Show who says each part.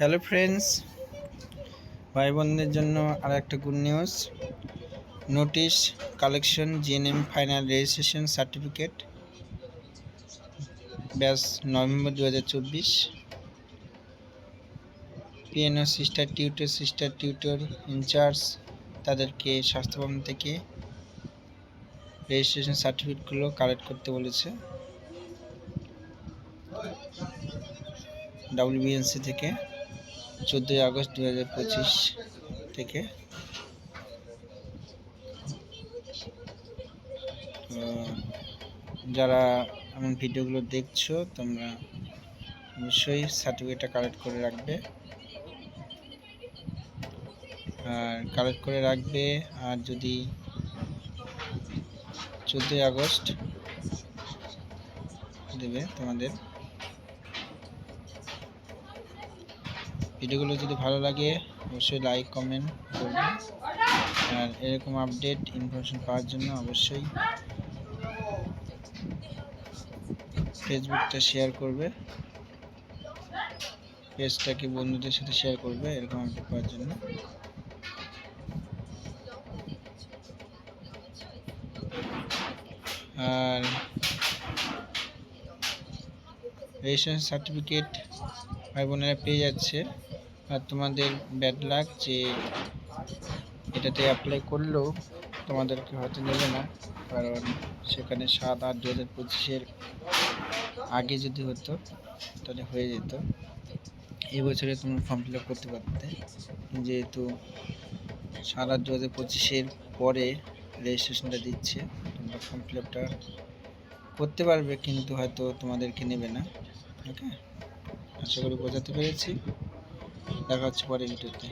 Speaker 1: Hello friends, ভাই বোনদের জন্য আর একটা good news. Notice collection GNM final registration certificate batch November 2024। PNO sister tutor incharge তাদেরকে স্বাস্থ্য ভবন থেকে রেজিস্ট্রেশন সার্টিফিকেটগুলো কালেক্ট করতে বলেছে। WBNC থেকে 14 আগস্ট 2025 থেকে। যারা আমার ভিডিওগুলো দেখছো তোমরা অবশ্যই সার্টিফিকেটটা কালেক্ট করে রাখবে আর যদি 14 আগস্ট দেবে। তোমাদের ভিডিওগুলো যদি ভালো লাগে অবশ্যই লাইক কমেন্ট করবে, আর এরকম আপডেট ইনফরমেশন পাওয়ার জন্য অবশ্যই ফেসবুকটা শেয়ার করবে, পেজটাকে বন্ধুদের সাথে শেয়ার করবে এরকম আপডেট পাওয়ার জন্য। আর রেজিস্ট্রেশন সার্টিফিকেট ভাই বোনেরা পেয়ে যাচ্ছে, আর তোমাদের ব্যাড লাক যে এটাতে অ্যাপ্লাই করলেও তোমাদেরকে হয়তো নেবে না, কারণ সেখানে 7/8/2025 আগে যদি হতো তাহলে হয়ে যেত। এবছরে তোমরা ফর্ম ফিল আপ করতে পারতে, যেহেতু 7/8/2025 পরে রেজিস্ট্রেশনটা দিচ্ছে, তোমরা ফর্ম ফিল আপটা করতে পারবে, কিন্তু হয়তো তোমাদেরকে নেবে না। ওকে, আশা করি বোঝাতে পেরেছি। দেখা হচ্ছে পরের ভিডিওতে।